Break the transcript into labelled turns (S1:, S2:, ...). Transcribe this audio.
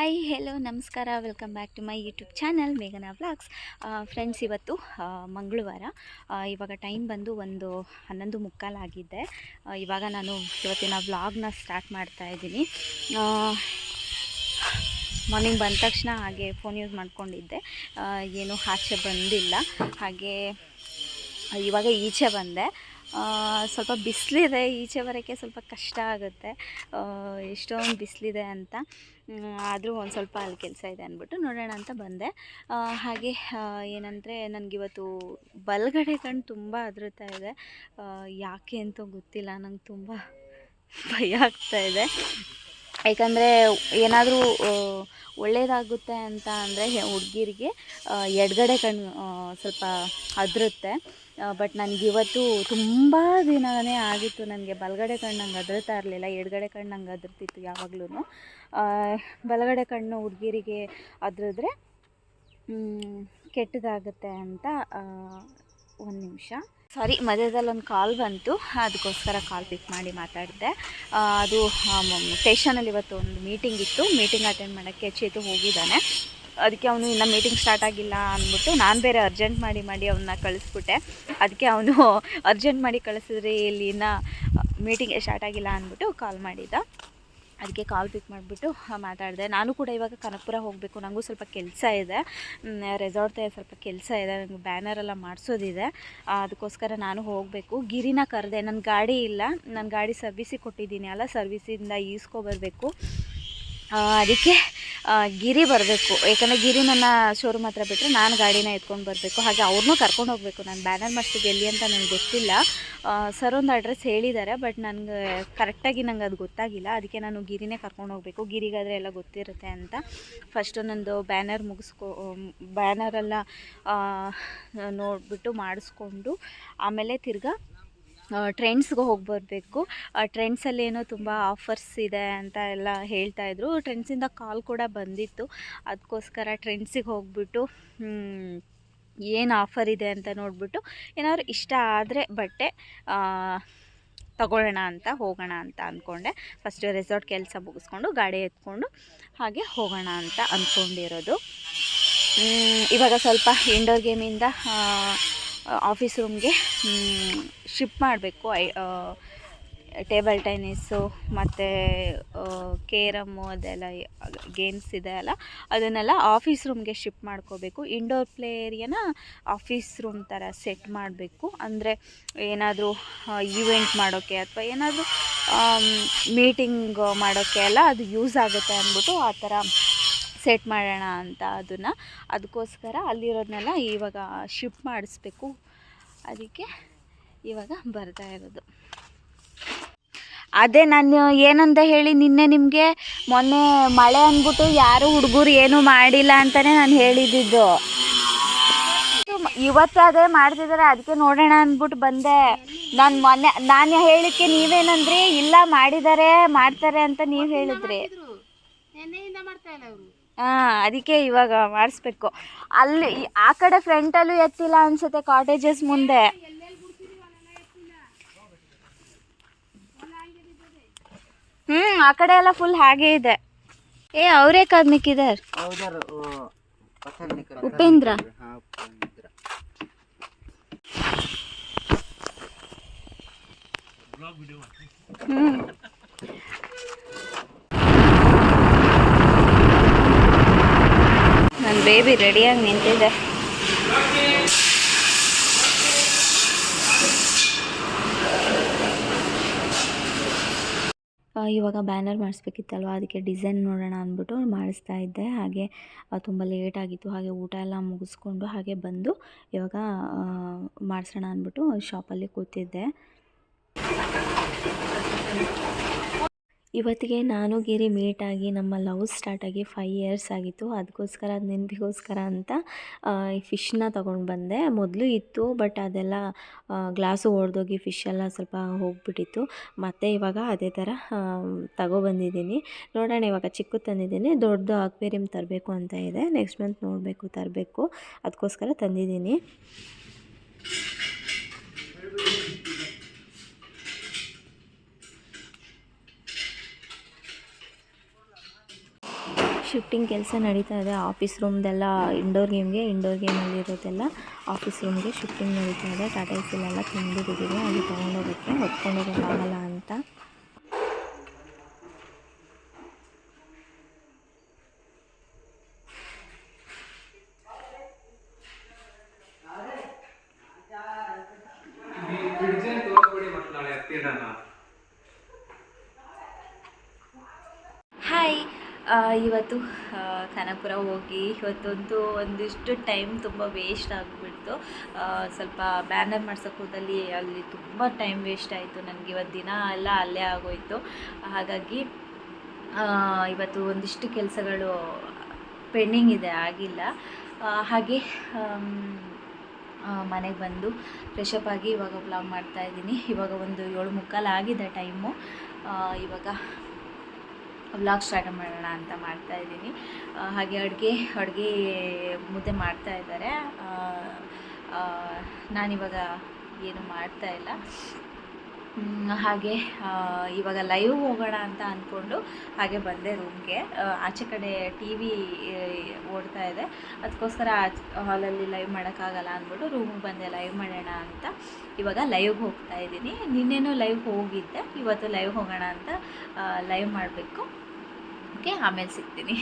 S1: Hi hello ನಮಸ್ಕಾರ, welcome back to my YouTube channel ಮೇಘನಾ vlogs. Friends, ಇವತ್ತು ಮಂಗಳವಾರ. ಇವಾಗ ಟೈಮ್ ಬಂದು ಒಂದು 11:15 ಆಗಿದೆ. ಇವಾಗ ನಾನು ಇವತ್ತಿನ ವ್ಲಾಗ್ನ ಸ್ಟಾರ್ಟ್ ಮಾಡ್ತಾ ಇದ್ದೀನಿ. ಮಾರ್ನಿಂಗ್ ಬಂದ ತಕ್ಷಣ ಹಾಗೆ ಫೋನ್ ಯೂಸ್ ಮಾಡ್ಕೊಂಡಿದ್ದೆ, ಏನೂ ಆಚೆ ಬಂದಿಲ್ಲ. ಹಾಗೆ ಇವಾಗ ಈಚೆ ಬಂದೆ. ಸ್ವಲ್ಪ ಬಿಸಿಲಿದೆ, ಈಚೆ ಬರೋಕ್ಕೆ ಸ್ವಲ್ಪ ಕಷ್ಟ ಆಗುತ್ತೆ, ಎಷ್ಟೊಂದು ಬಿಸಿಲಿದೆ ಅಂತ. ಆದರೂ ಒಂದು ಸ್ವಲ್ಪ ಅಲ್ಲಿ ಕೆಲಸ ಇದೆ ಅಂದ್ಬಿಟ್ಟು ನೋಡೋಣ ಅಂತ ಬಂದೆ. ಹಾಗೆ ಏನಂದರೆ ನನಗಿವತ್ತು ಬಲಗಡೆ ಕಣ್ಣು ತುಂಬ ಅದರುತ್ತಾ ಇದೆ. ಯಾಕೆ ಅಂತ ಗೊತ್ತಿಲ್ಲ, ನಂಗೆ ತುಂಬ ಭಯ ಆಗ್ತಾಯಿದೆ. ಯಾಕಂದರೆ ಏನಾದರೂ ಒಳ್ಳೆಯದಾಗುತ್ತೆ ಅಂತ ಅಂದರೆ ಹುಡುಗಿರಿಗೆ ಎಡಗಡೆ ಕಣ್ಣು ಸ್ವಲ್ಪ ಅದರುತ್ತೆ. ಬಟ್ ನನಗಿವತ್ತು ತುಂಬ ದಿನವೇ ಆಗಿತ್ತು, ನನಗೆ ಬಲಗಡೆ ಕಣ್ಣು ನಂಗೆ ಅದರ್ತಾ ಇರಲಿಲ್ಲ, ಎಡಗಡೆ ಕಣ್ಣು ನಂಗೆ ಅದರ್ತಿತ್ತು ಯಾವಾಗಲೂ. ಬಲಗಡೆ ಕಣ್ಣು ಹುಡುಗಿರಿಗೆ ಅದರಿದ್ರೆ ಕೆಟ್ಟದಾಗುತ್ತೆ ಅಂತ. ಒಂದು ನಿಮಿಷ, ಸಾರಿ, ಮಧ್ಯದಲ್ಲಿ ಒಂದು ಕಾಲ್ ಬಂತು, ಅದಕ್ಕೋಸ್ಕರ ಕಾಲ್ ಪಿಕ್ ಮಾಡಿ ಮಾತಾಡಿದೆ. ಅದು ಸ್ಟೇಷನಲ್ಲಿ ಇವತ್ತು ಒಂದು ಮೀಟಿಂಗ್ ಇತ್ತು, ಮೀಟಿಂಗ್ ಅಟೆಂಡ್ ಮಾಡೋಕ್ಕೆ ಚೇತು ಹೋಗಿದ್ದಾನೆ. ಅದಕ್ಕೆ ಅವನು ಇನ್ನೂ ಮೀಟಿಂಗ್ ಸ್ಟಾರ್ಟ್ ಆಗಿಲ್ಲ ಅಂದ್ಬಿಟ್ಟು ನಾನು ಬೇರೆ ಅರ್ಜೆಂಟ್ ಮಾಡಿ ಅವನ್ನ ಕಳಿಸ್ಬಿಟ್ಟೆ. ಅದಕ್ಕೆ ಅವನು ಅರ್ಜೆಂಟ್ ಮಾಡಿ ಕಳಿಸಿದ್ರೆ ಇಲ್ಲಿ ಇನ್ನೂ ಮೀಟಿಂಗ್ ಸ್ಟಾರ್ಟ್ ಆಗಿಲ್ಲ ಅಂದ್ಬಿಟ್ಟು ಕಾಲ್ ಮಾಡಿದ್ದ. ಅದಕ್ಕೆ ಕಾಲ್ ಪಿಕ್ ಮಾಡಿಬಿಟ್ಟು ಮಾತಾಡಿದೆ. ನಾನು ಕೂಡ ಇವಾಗ ಕನಕಪುರ ಹೋಗಬೇಕು, ನನಗೂ ಸ್ವಲ್ಪ ಕೆಲಸ ಇದೆ, ರೆಸಾರ್ಟ್ದೇ ಸ್ವಲ್ಪ ಕೆಲಸ ಇದೆ, ನನಗೆ ಬ್ಯಾನರೆಲ್ಲ ಮಾಡಿಸೋದಿದೆ. ಅದಕ್ಕೋಸ್ಕರ ನಾನು ಹೋಗಬೇಕು. ಗಿರಿನ ಕರೆದೆ, ನನ್ನ ಗಾಡಿ ಇಲ್ಲ, ನನ್ನ ಗಾಡಿ ಸರ್ವಿಸಿಗೆ ಕೊಟ್ಟಿದ್ದೀನಿ ಅಲ್ಲ, ಸರ್ವಿಸಿಂದ ಈಸ್ಕೊಬರಬೇಕು. ಅದಕ್ಕೆ ಗಿರಿ ಬರಬೇಕು, ಯಾಕಂದರೆ ಗಿರಿ ನನ್ನ ಶೋರೂಮ್ ಹತ್ರ ಬಿಟ್ಟರೆ ನಾನು ಗಾಡಿನ ಎತ್ಕೊಂಡು ಬರಬೇಕು. ಹಾಗೆ ಅವ್ರನ್ನೂ ಕರ್ಕೊಂಡು ಹೋಗಬೇಕು. ನಾನು ಬ್ಯಾನರ್ ಮಾಡಿಸಿದ್ದು ಎಲ್ಲಿ ಅಂತ ನನಗೆ ಗೊತ್ತಿಲ್ಲ. ಸರ್ ಒಂದು ಅಡ್ರೆಸ್ ಹೇಳಿದ್ದಾರೆ, ಬಟ್ ನನಗೆ ಕರೆಕ್ಟಾಗಿ ನಂಗೆ ಅದು ಗೊತ್ತಾಗಿಲ್ಲ. ಅದಕ್ಕೆ ನಾನು ಗಿರಿನೇ ಕರ್ಕೊಂಡು ಹೋಗಬೇಕು. ಗಿರಿಗಾದರೆ ಎಲ್ಲ ಗೊತ್ತಿರುತ್ತೆ ಅಂತ ಫಸ್ಟು ನಂದು ಬ್ಯಾನರೆಲ್ಲ ನೋಡಿಬಿಟ್ಟು ಮಾಡಿಸ್ಕೊಂಡು ಆಮೇಲೆ ತಿರ್ಗಾ ಟ್ರೆಂಡ್ಸ್ಗೆ ಹೋಗಿ ಬರಬೇಕು. ಟ್ರೆಂಡ್ಸಲ್ಲಿ ಏನೋ ತುಂಬ ಆಫರ್ಸ್ ಇದೆ ಅಂತ ಎಲ್ಲ ಹೇಳ್ತಾಯಿದ್ರು. ಟ್ರೆಂಡ್ಸಿಂದ ಕಾಲ್ ಕೂಡ ಬಂದಿತ್ತು. ಅದಕ್ಕೋಸ್ಕರ ಟ್ರೆಂಡ್ಸಿಗೆ ಹೋಗ್ಬಿಟ್ಟು ಏನು ಆಫರ್ ಇದೆ ಅಂತ ನೋಡಿಬಿಟ್ಟು ಏನಾದ್ರು ಇಷ್ಟ ಆದರೆ ಬಟ್ಟೆ ತಗೊಳ್ಳೋಣ ಅಂತ ಹೋಗೋಣ ಅಂತ ಅಂದ್ಕೊಂಡೆ. ಫಸ್ಟು ರೆಸಾರ್ಟ್ ಕೆಲಸ ಮುಗಿಸ್ಕೊಂಡು ಗಾಡಿ ಎತ್ಕೊಂಡು ಹಾಗೆ ಹೋಗೋಣ ಅಂತ ಅಂದ್ಕೊಂಡಿರೋದು. ಇವಾಗ ಸ್ವಲ್ಪ ಇಂಡೋರ್ ಗೇಮಿಂದ ಆಫೀಸ್ ರೂಮ್ಗೆ ಶಿಫ್ಟ್ ಮಾಡಬೇಕು. ಟೇಬಲ್ ಟೆನ್ನಿಸ್ಸು ಮತ್ತು ಕೇರಮ್ಮು ಅದೆಲ್ಲ ಗೇಮ್ಸ್ ಇದೆ ಅಲ್ಲ, ಅದನ್ನೆಲ್ಲ ಆಫೀಸ್ ರೂಮ್ಗೆ ಶಿಫ್ಟ್ ಮಾಡ್ಕೋಬೇಕು. ಇಂಡೋರ್ ಪ್ಲೇ ಏರಿಯಾನ ಆಫೀಸ್ ರೂಮ್ ಥರ ಸೆಟ್ ಮಾಡಬೇಕು. ಅಂದರೆ ಏನಾದರೂ ಈವೆಂಟ್ ಮಾಡೋಕ್ಕೆ ಅಥವಾ ಏನಾದರೂ ಮೀಟಿಂಗ್ ಮಾಡೋಕ್ಕೆ ಎಲ್ಲ ಅದು ಯೂಸ್ ಆಗುತ್ತೆ ಅಂದ್ಬಿಟ್ಟು ಆ ಥರ ಸೆಟ್ ಮಾಡೋಣ ಅಂತ ಅದಕ್ಕೋಸ್ಕರ ಅಲ್ಲಿರೋದನ್ನೆಲ್ಲ ಇವಾಗ ಶಿಫ್ಟ್ ಮಾಡಿಸ್ಬೇಕು. ಅದಕ್ಕೆ ಇವಾಗ ಬರ್ತಾ ಇರೋದು. ಅದೇ ನಾನು ಏನಂತ ಹೇಳಿ ನಿನ್ನೆ ನಿಮಗೆ ಮೊನ್ನೆ ಮಳೆ ಅಂದ್ಬಿಟ್ಟು ಯಾರು ಹುಡುಗರು ಏನೂ ಮಾಡಿಲ್ಲ ಅಂತಲೇ ನಾನು ಹೇಳಿದ್ದು. ಇವತ್ತು ಅದೇ ಮಾಡ್ತಿದ್ದಾರೆ, ಅದಕ್ಕೆ ನೋಡೋಣ ಅಂದ್ಬಿಟ್ಟು ಬಂದೆ. ನಾನು ಹೇಳಿದ್ದಕ್ಕೆ ನೀವೇನಂದ್ರಿ, ಇಲ್ಲ ಮಾಡ್ತಾರೆ ಅಂತ ನೀವು ಹೇಳಿದ್ರಿ. ಅದಕ್ಕೆ ಇವಾಗ ಮಾಡಿಸ್ಬೇಕು. ಅಲ್ಲಿ ಆ ಕಡೆ ಫ್ರಂಟಲ್ಲೂ ಎತ್ತಿಲ್ಲ ಅನ್ಸುತ್ತೆ, ಕಾಟೇಜಸ್ ಮುಂದೆ. ಆ ಕಡೆ ಎಲ್ಲ ಫುಲ್ ಹಾಗೆ ಇದೆ. ಅವರೇ ಕಾರ್ಮಿಕಿದಾರ್ ಉಪೇಂದ್ರ. ನನ್ನ ಬೇಬಿ ರೆಡಿಯಾಗಿ ನಿಂತಿದೆ. ಇವಾಗ ಬ್ಯಾನರ್ ಮಾಡಿಸ್ಬೇಕಿತ್ತಲ್ವ, ಅದಕ್ಕೆ ಡಿಸೈನ್ ನೋಡೋಣ ಅಂದ್ಬಿಟ್ಟು ಮಾಡಿಸ್ತಾ ಇದ್ದೆ. ಹಾಗೆ ತುಂಬ ಲೇಟಾಗಿತ್ತು. ಹಾಗೆ ಊಟ ಎಲ್ಲ ಮುಗಿಸ್ಕೊಂಡು ಹಾಗೆ ಬಂದು ಇವಾಗ ಮಾಡಿಸೋಣ ಅಂದ್ಬಿಟ್ಟು ಶಾಪಲ್ಲಿ ಕೂತಿದ್ದೆ. ಇವತ್ತಿಗೆ ನಾನು ಗಿರಿ ಮೀಟಾಗಿ ನಮ್ಮ ಲವ್ ಸ್ಟಾರ್ಟಾಗಿ 5 years ಆಗಿತ್ತು. ಅದಕ್ಕೋಸ್ಕರ ನೆನಪಿಗೋಸ್ಕರ ಅಂತ ಫಿಶ್ನ ತೊಗೊಂಡು ಬಂದೆ. ಮೊದಲು ಇತ್ತು, ಬಟ್ ಅದೆಲ್ಲ ಗ್ಲಾಸು ಒಡೆದೋಗಿ ಫಿಶೆಲ್ಲ ಸ್ವಲ್ಪ ಹೋಗಿಬಿಟ್ಟಿತ್ತು. ಮತ್ತು ಇವಾಗ ಅದೇ ಥರ ತಗೊಬಂದಿದ್ದೀನಿ. ನೋಡೋಣ, ಇವಾಗ ಚಿಕ್ಕದು ತಂದಿದ್ದೀನಿ, ದೊಡ್ಡದು ಅಕ್ವೇರಿಯಂ ತರಬೇಕು ಅಂತ ಇದೆ. ನೆಕ್ಸ್ಟ್ ಮಂತ್ ನೋಡಬೇಕು, ತರಬೇಕು. ಅದಕ್ಕೋಸ್ಕರ ತಂದಿದ್ದೀನಿ.
S2: ಶಿಫ್ಟಿಂಗ್ ಕೆಲಸ ನಡೀತಾ ಇದೆ. ಆಫೀಸ್ ರೂಮ್ದೆಲ್ಲ ಇಂಡೋರ್ ಗೇಮಲ್ಲಿ ಇರೋದೆಲ್ಲ ಆಫೀಸ್ ರೂಮ್ಗೆ ಶಿಫ್ಟಿಂಗ್ ನಡೀತಾ ಇದೆ. ಟಾಟಾ ಎಸಿಲೆಲ್ಲ ತುಂಬಿ ಬಿಟ್ಟಿದೆ, ಅದು ತೊಗೊಂಡೋಗೋಕ್ಕೆ ಹೊತ್ಕೊಂಡೋಗೋಕ್ಕಾಗಲ್ಲ ಅಂತ.
S1: ಹಾಯ್, ಇವತ್ತು ಖಾನಾಪುರ ಹೋಗಿ ಇವತ್ತಂತೂ ಒಂದಿಷ್ಟು ಟೈಮ್ ತುಂಬ ವೇಸ್ಟ್ ಆಗಿಬಿಡ್ತು. ಸ್ವಲ್ಪ ಬ್ಯಾನರ್ ಮಾಡ್ಸೋಕೆ ಹೋದಲ್ಲಿ ಅಲ್ಲಿ ತುಂಬ ಟೈಮ್ ವೇಸ್ಟ್ ಆಯಿತು ನನಗೆ. ಇವತ್ತು ದಿನ ಎಲ್ಲ ಅಲ್ಲೇ ಆಗೋಯಿತು. ಹಾಗಾಗಿ ಇವತ್ತು ಒಂದಿಷ್ಟು ಕೆಲಸಗಳು ಪೆಂಡಿಂಗ್ ಇದೆ, ಆಗಿಲ್ಲ. ಹಾಗೆ ಮನೆಗೆ ಬಂದು ಫ್ರೆಶಪ್ ಆಗಿ ಇವಾಗ ವ್ಲಾಗ್ ಮಾಡ್ತಾಯಿದ್ದೀನಿ. ಇವಾಗ ಒಂದು 7:45 ಆಗಿದೆ ಟೈಮು. ಇವಾಗ ವ್ಲಾಗ್ ಸ್ಟಾರ್ಟ್ ಮಾಡೋಣ ಅಂತ ಮಾಡ್ತಾಯಿದ್ದೀನಿ. ಹಾಗೆ ಅಡುಗೆ ಮುದ್ದೆ ಮಾಡ್ತಾಯಿದ್ದಾರೆ. ನಾನಿವಾಗ ಏನು ಮಾಡ್ತಾಯಿಲ್ಲ. ಹಾಗೆ ಇವಾಗ ಲೈವ್ ಹೋಗೋಣ ಅಂತ ಅಂದ್ಕೊಂಡು ಹಾಗೆ ಬಂದೆ ರೂಮ್ಗೆ. ಆಚೆ ಕಡೆ ಟಿ ವಿ ಓಡ್ತಾ ಇದೆ, ಅದಕ್ಕೋಸ್ಕರ ಹಾಲಲ್ಲಿ ಲೈವ್ ಮಾಡೋಕ್ಕಾಗಲ್ಲ ಅಂದ್ಬಿಟ್ಟು ರೂಮಿಗೆ ಬಂದೆ ಲೈವ್ ಮಾಡೋಣ ಅಂತ. ಇವಾಗ ಲೈವ್ಗೆ ಹೋಗ್ತಾ ಇದ್ದೀನಿ. ನಿನ್ನೆನೂ ಲೈವ್ ಹೋಗಿದ್ದೆ, ಇವತ್ತು ಲೈವ್ ಹೋಗೋಣ ಅಂತ ಲೈವ್ ಮಾಡಬೇಕು. ಓಕೆ, ಆಮೇಲೆ ಸಿಗ್ತೀನಿ.